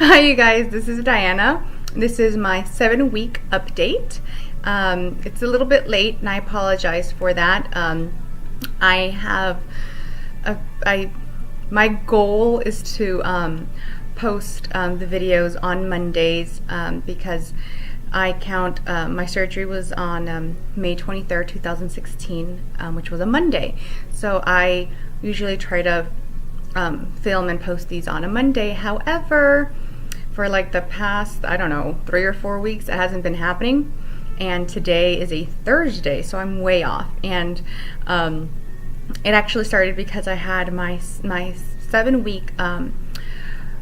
Hi you guys, this is Diana. This is my 7-week update. It's a little bit late and I apologize for that. My goal is to post the videos on Mondays because I count my surgery was on May 23rd, 2016, which was a Monday. So I usually try to film and post these on a Monday. However, for like the past, I don't know, 3 or 4 weeks, it hasn't been happening. And today is a Thursday, so I'm way off. And it actually started because I had my 7-week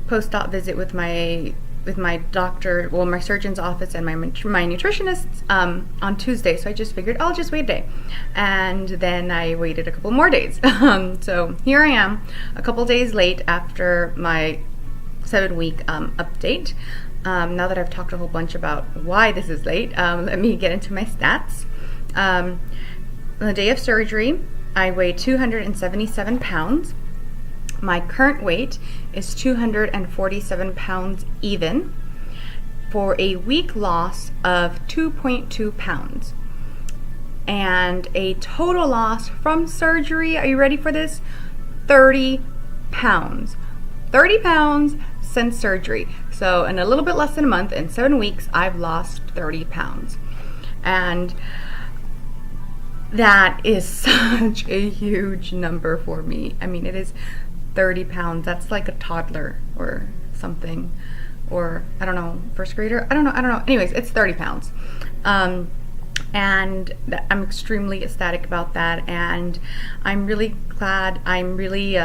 post-op visit with my doctor, well, my surgeon's office and my nutritionist on Tuesday. So I just figured I'll just wait a day, and then I waited a couple more days. So here I am, a couple days late after my 7-week update. Now that I've talked a whole bunch about why this is late, let me get into my stats. On the day of surgery, I weighed 277 pounds. My current weight is 247 pounds even, for a week loss of 2.2 pounds. And a total loss from surgery, are you ready for this? 30 pounds. 30 pounds since surgery. So in a little bit less than a month, in 7 weeks, I've lost 30 pounds. And that is such a huge number for me. I mean, it is 30 pounds. That's like a toddler or something, or I don't know, first grader. I don't know. Anyways, it's 30 pounds. And I'm extremely ecstatic about that. And I'm really glad. I'm really,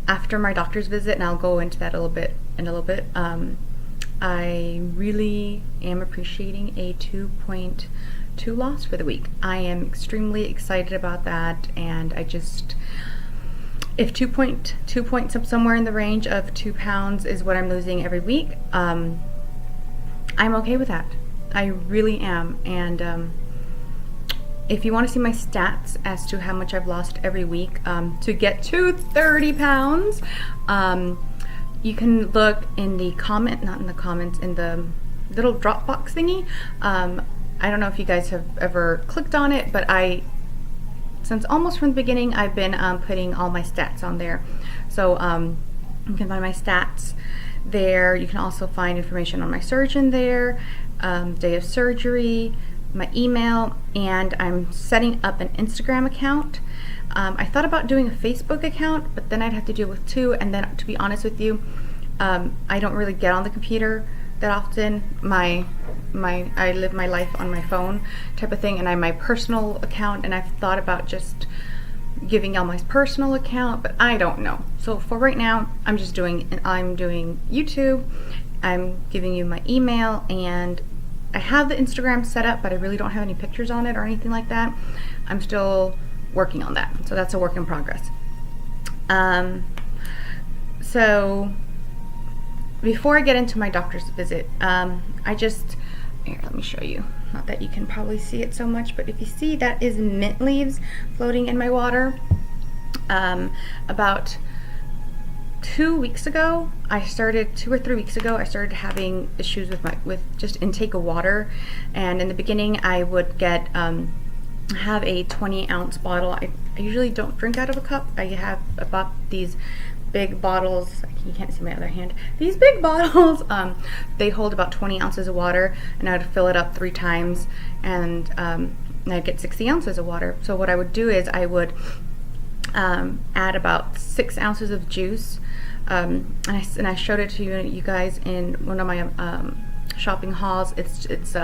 after my doctor's visit, and I'll go into that in a little bit, I really am appreciating a 2.2 loss for the week. I am extremely excited about that, and I just, if 2 points somewhere in the range of 2 pounds is what I'm losing every week, I'm okay with that. I really am. And if you want to see my stats as to how much I've lost every week to get to 30 pounds, you can look in the not in the comments, in the little Dropbox thingy. I don't know if you guys have ever clicked on it, but since almost from the beginning, I've been putting all my stats on there. So you can find my stats there. You can also find information on my surgeon there, day of surgery, my email, and I'm setting up an Instagram account. I thought about doing a Facebook account, but then I'd have to deal with 2, and then, to be honest with you, I don't really get on the computer that often. I live my life on my phone type of thing, and I have my personal account, and I've thought about just giving y'all my personal account, but I don't know. So for right now, I'm doing YouTube. I'm giving you my email, and I have the Instagram set up, but I really don't have any pictures on it or anything like that. I'm still working on that, so that's a work in progress. So before I get into my doctor's visit, here, let me show you. Not that you can probably see it so much, but if you see, that is mint leaves floating in my water. About 2 weeks ago, 2 or 3 weeks ago, I started having issues with just intake of water. And in the beginning, I would have a 20-ounce bottle. I usually don't drink out of a cup. I bought these big bottles. You can't see my other hand. These big bottles, they hold about 20 ounces of water, and I would fill it up 3 times, and I'd get 60 ounces of water. So what I would do is I would add about 6 ounces of juice, and I showed it to you guys in one of my shopping hauls. It's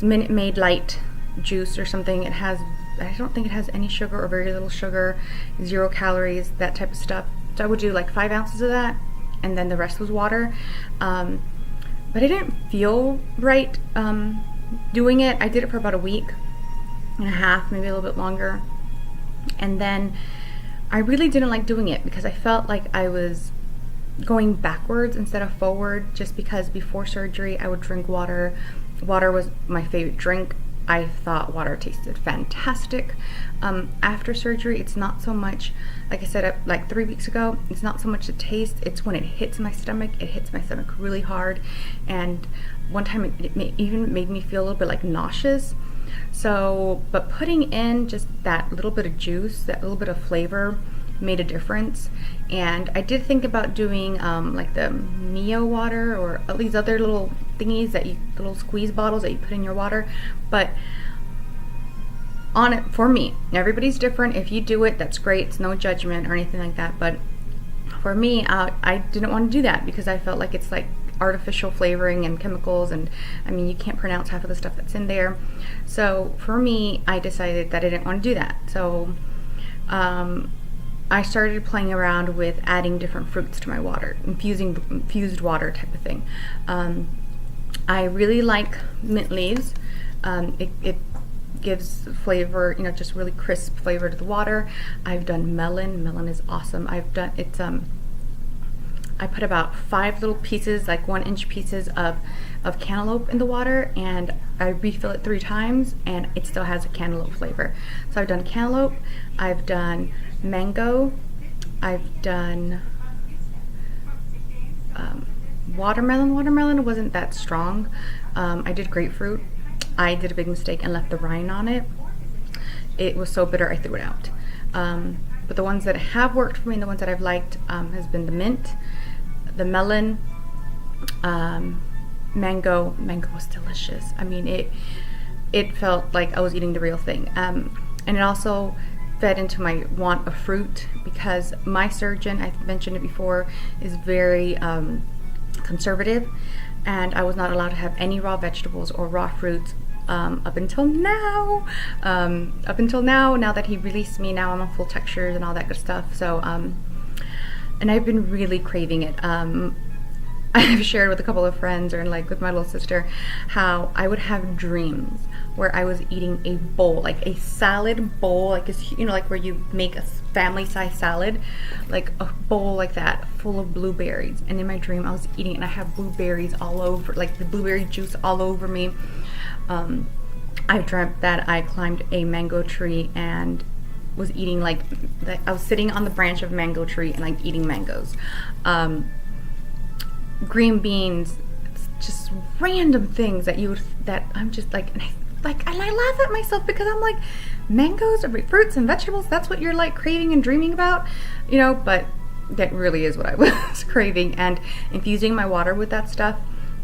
Minute Maid Light juice or something. I don't think it has any sugar or very little sugar, 0 calories, that type of stuff. So I would do like 5 ounces of that, and then the rest was water. But I didn't feel right doing it. I did it for about a week and a half, maybe a little bit longer. And then I really didn't like doing it because I felt like I was going backwards instead of forward, just because before surgery I would drink water. Water was my favorite drink. I thought water tasted fantastic. After surgery, it's not so much, like I said, like 3 weeks ago, it's not so much the taste, it's when it hits my stomach. It hits my stomach really hard, and one time it even made me feel a little bit like nauseous. So, but putting in just that little bit of juice, that little bit of flavor, made a difference. And I did think about doing like the Mio water, or all these other little thingies that little squeeze bottles that you put in your water, but on it, for me, everybody's different. If you do it, that's great. It's no judgment or anything like that, but for me, I didn't want to do that because I felt like it's like artificial flavoring and chemicals, and I mean, you can't pronounce half of the stuff that's in there. So for me, I decided that I didn't want to do that. So I started playing around with adding different fruits to my water, infused water type of thing. I really like mint leaves. It gives flavor, you know, just really crisp flavor to the water. I've done melon. Melon is awesome. I put about 5 little pieces, like 1-inch pieces of cantaloupe in the water, and I refill it 3 times, and it still has a cantaloupe flavor. So I've done cantaloupe, I've done mango, I've done watermelon. Watermelon wasn't that strong. I did grapefruit. I did a big mistake and left the rind on it. It was so bitter I threw it out. But the ones that have worked for me and the ones that I've liked has been the mint, the melon, mango. Mango was delicious. I mean, it felt like I was eating the real thing. And it also fed into my want of fruit, because my surgeon, I've mentioned it before, is very conservative, and I was not allowed to have any raw vegetables or raw fruits up until now. Now that he released me, now I'm on full textures and all that good stuff. So and I've been really craving it. I've shared with a couple of friends, or like with my little sister, how I would have dreams where I was eating a bowl, like a salad bowl, like it's, you know, like where you make a family-size salad, like a bowl like that, full of blueberries. And in my dream, I was eating it, and I have blueberries all over, like the blueberry juice all over me. I dreamt that I climbed a mango tree and was eating, like, I was sitting on the branch of a mango tree and like eating mangoes. Green beans, just random things that I'm just like, and I laugh at myself because I'm like, mangoes, fruits and vegetables, that's what you're like craving and dreaming about, you know, but that really is what I was craving. And infusing my water with that stuff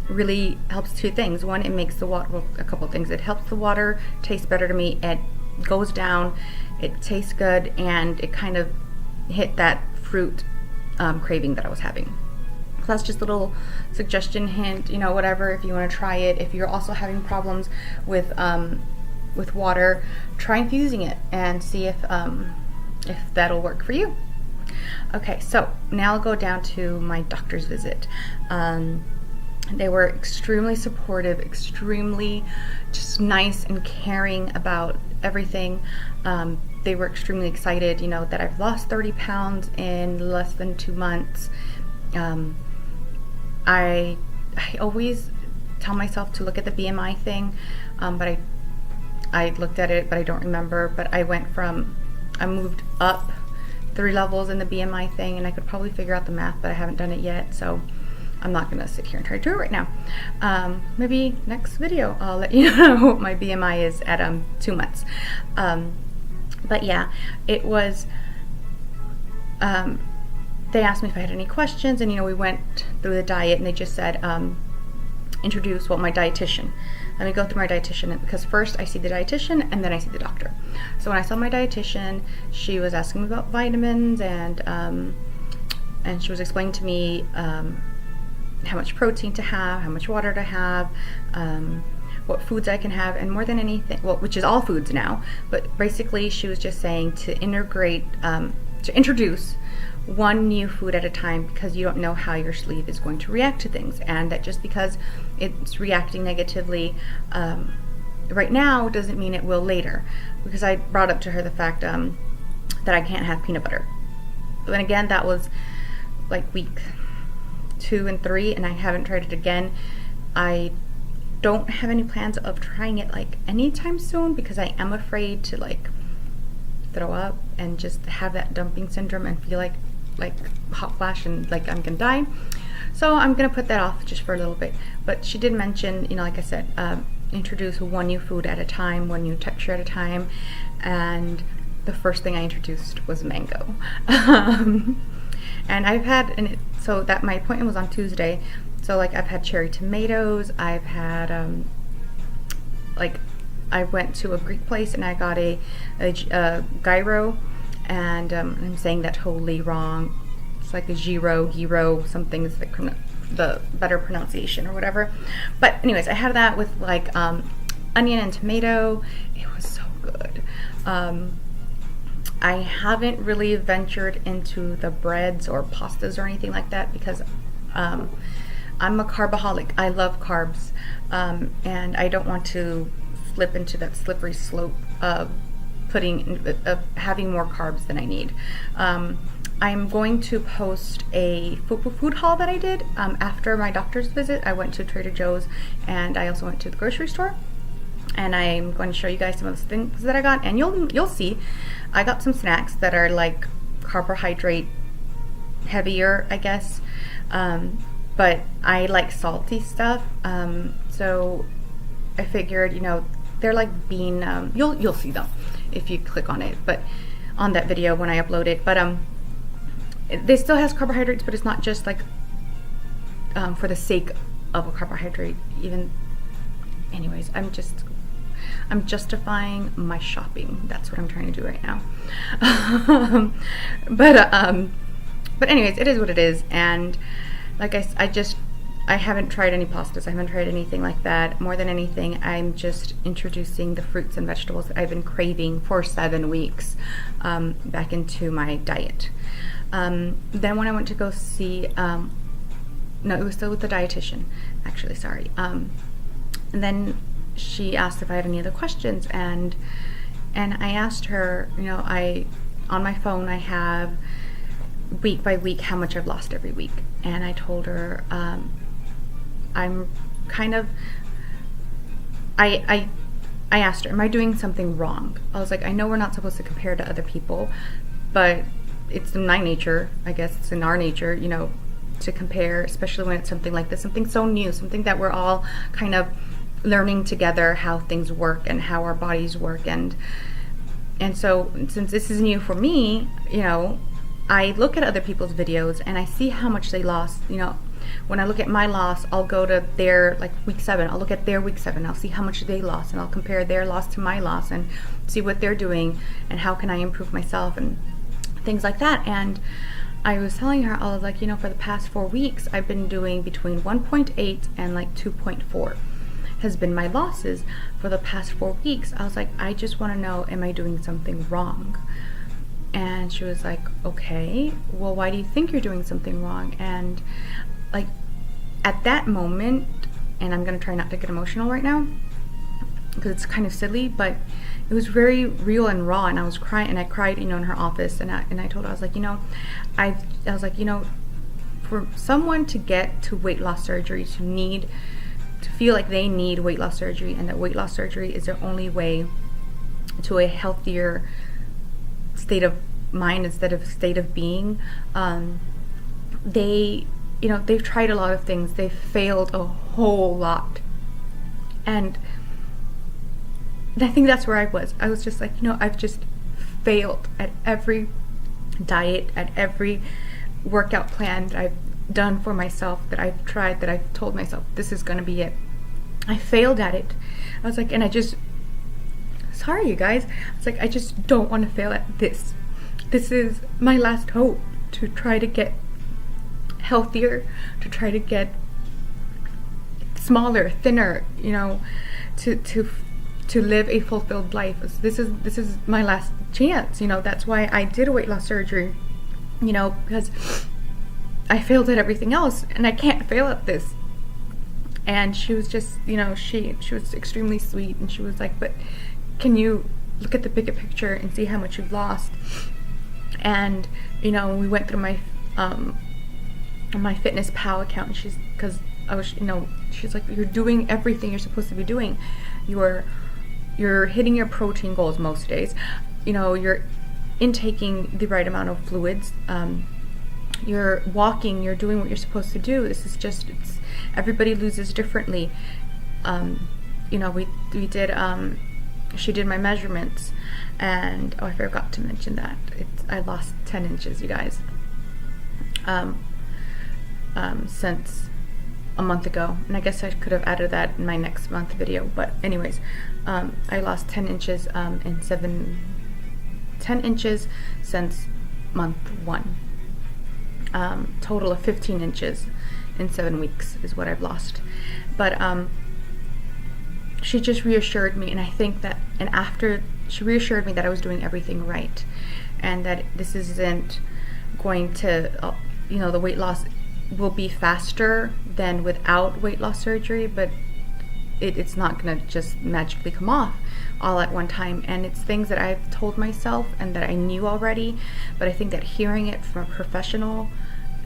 really helps 2 things. One, it makes the water, well, a couple of things. It helps the water taste better to me. It goes down, it tastes good, and it kind of hit that fruit craving that I was having. So that's just a little suggestion, hint, you know, whatever, if you want to try it. If you're also having problems with water, try infusing it and see if that'll work for you. Okay, so now I'll go down to my doctor's visit. They were extremely supportive, extremely just nice and caring about everything. They were extremely excited, you know, that I've lost 30 pounds in less than 2 months. I always tell myself to look at the BMI thing, but I looked at it, but I don't remember. But I moved up 3 levels in the BMI thing, and I could probably figure out the math, but I haven't done it yet, so I'm not gonna sit here and try to do it right now. Maybe next video I'll let you know what my BMI is at 2 months. But yeah, it was, they asked me if I had any questions, and you know, we went through the diet, and they just said, introduce, well, my dietitian. Let me go through my dietitian, because first I see the dietitian and then I see the doctor. So when I saw my dietitian, she was asking me about vitamins, and she was explaining to me how much protein to have, how much water to have, what foods I can have, and more than anything, well, which is all foods now, but basically she was just saying to introduce one new food at a time, because you don't know how your sleeve is going to react to things, and that just because it's reacting negatively right now doesn't mean it will later. Because I brought up to her the fact that I can't have peanut butter. And again, that was like week 2 and 3, and I haven't tried it again. I don't have any plans of trying it like anytime soon, because I am afraid to like throw up and just have that dumping syndrome and feel like hot flash and like I'm gonna die. So I'm gonna put that off just for a little bit. But she did mention, you know, like I said, introduce one new food at a time, one new texture at a time, and the first thing I introduced was mango. And I've had, so that my appointment was on Tuesday, so like I've had cherry tomatoes, I've had like I went to a Greek place and I got a gyro, and I'm saying that totally wrong. It's like a gyro, something is the better pronunciation or whatever. But anyways, I had that with like onion and tomato. It was so good. I haven't really ventured into the breads or pastas or anything like that, because I'm a carbaholic. I love carbs, and I don't want to slip into that slippery slope of having more carbs than I need. I'm going to post a food haul that I did after my doctor's visit. I went to Trader Joe's and I also went to the grocery store, and I'm going to show you guys some of the things that I got, and you'll see I got some snacks that are like carbohydrate heavier, I guess, but I like salty stuff, so I figured, you know, they're like bean, you'll see them if you click on it, but on that video when I upload it, but they still has carbohydrates, but it's not just like for the sake of a carbohydrate. Even, anyways, I'm justifying my shopping. That's what I'm trying to do right now. But anyways, it is what it is. And like I haven't tried any pastas. I haven't tried anything like that. More than anything, I'm just introducing the fruits and vegetables that I've been craving for 7 weeks back into my diet. Then when I went to go see, no, it was still with the dietitian, actually, sorry. And then she asked if I had any other questions, and I asked her, you know, on my phone I have week by week how much I've lost every week, and I told her I'm kind of, I asked her, am I doing something wrong? I was like, I know we're not supposed to compare to other people, but it's in my nature, I guess it's in our nature, you know, to compare, especially when it's something like this, something so new, something that we're all kind of learning together how things work and how our bodies work, and so since this is new for me, you know, I look at other people's videos and I see how much they lost. You know, when I look at my loss, I'll go to their like week 7, I'll look at their week 7, I'll see how much they lost, and I'll compare their loss to my loss and see what they're doing and how can I improve myself and things like that. And I was telling her, I was like, you know, for the past 4 weeks I've been doing between 1.8 and like 2.4 has been my losses for the past 4 weeks. I was like, I just want to know, am I doing something wrong? And she was like, okay, well, why do you think you're doing something wrong? And like at that moment, and I'm gonna try not to get emotional right now because it's kind of silly, but it was very real and raw, and I was crying, and I cried, you know, in her office, and I told her, I was like, you know, I was like, you know, for someone to get to weight loss surgery, to feel like they need weight loss surgery, and that weight loss surgery is their only way to a healthier state of mind instead of state of being, you know, they've tried a lot of things, they've failed a whole lot, and I think that's where I was just like, you know, I've just failed at every diet, at every workout plan that I've done for myself, that I've tried, that I've told myself this is gonna be it. I failed at it. I was like, and sorry you guys, it's like, I just don't want to fail at this. This is my last hope to try to get healthier, to try to get smaller, thinner, you know, to live a fulfilled life. This is my last chance, you know. That's why I did a weight loss surgery, you know, because I failed at everything else and I can't fail at this. And she was just, you know, she was extremely sweet, and she was like, but can you look at the bigger picture and see how much you've lost? And, you know, we went through my my Fitness Pal account, and because she's like, you're doing everything you're supposed to be doing. You're hitting your protein goals most days. You're intaking the right amount of fluids. You're walking, you're doing what you're supposed to do. This is just, everybody loses differently. We did, she did my measurements, and I forgot to mention that I lost 10 inches, you guys, since a month ago, and I guess I could have added that in my next month video, but anyways, I lost 10 inches 10 inches since month 1. Total of 15 inches in 7 weeks is what I've lost. But she just reassured me, and I think that, and after she reassured me that I was doing everything right, and that this isn't going to, the weight loss will be faster than without weight loss surgery, but it's not going to just magically come off all at one time. And it's things that I've told myself and that I knew already, but I think that hearing it from a professional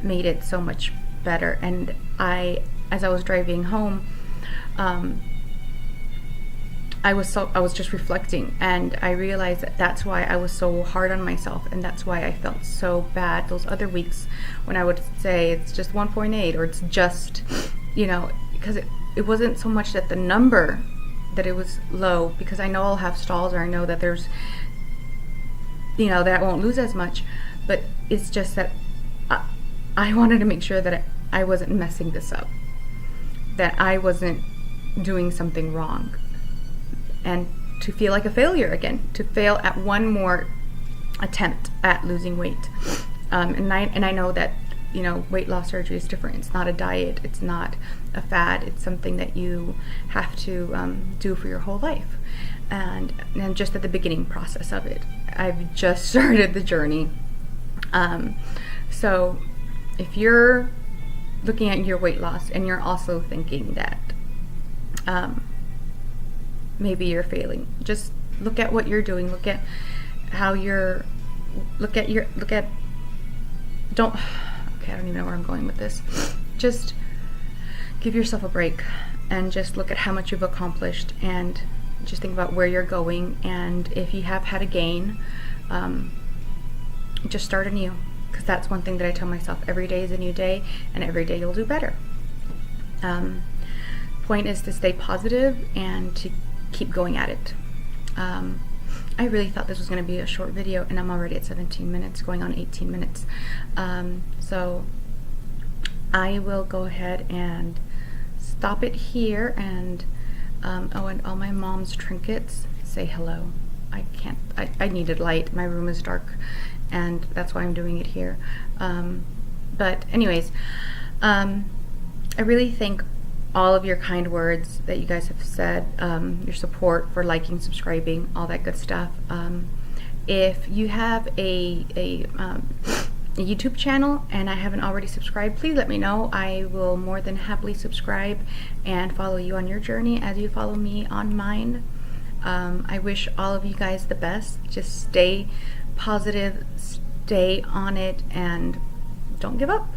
made it so much better. And as I was driving home, I was just reflecting, and I realized that that's why I was so hard on myself, and that's why I felt so bad those other weeks when I would say it's just 1.8 or it's just, because it wasn't so much that the number that it was low, because I know I'll have stalls, or I know that there's, that I won't lose as much, but it's just that I wanted to make sure that I wasn't messing this up, that I wasn't doing something wrong, and to feel like a failure again, to fail at one more attempt at losing weight. And I know that, weight loss surgery is different. It's not a diet. It's not a fad. It's something that you have to do for your whole life. And I'm just at the beginning process of it. I've just started the journey. So if you're looking at your weight loss and you're also thinking that maybe you're failing, just look at what you're doing. Look at how you're, I don't even know where I'm going with this. Just give yourself a break and just look at how much you've accomplished, and just think about where you're going. And if you have had a gain, just start anew, because that's one thing that I tell myself: every day is a new day, and every day you'll do better. Point is to stay positive and to keep going at it. I really thought this was going to be a short video, and I'm already at 17 minutes, going on 18 minutes. So I will go ahead and stop it here, and and all my mom's trinkets say hello. I needed light. My room is dark, and that's why I'm doing it here. But anyways, I really thank all of your kind words that you guys have said, your support for liking, subscribing, all that good stuff. If you have a YouTube channel and I haven't already subscribed, please let me know. I will more than happily subscribe and follow you on your journey as you follow me on mine. I wish all of you guys the best. Just stay positive, stay on it, and don't give up.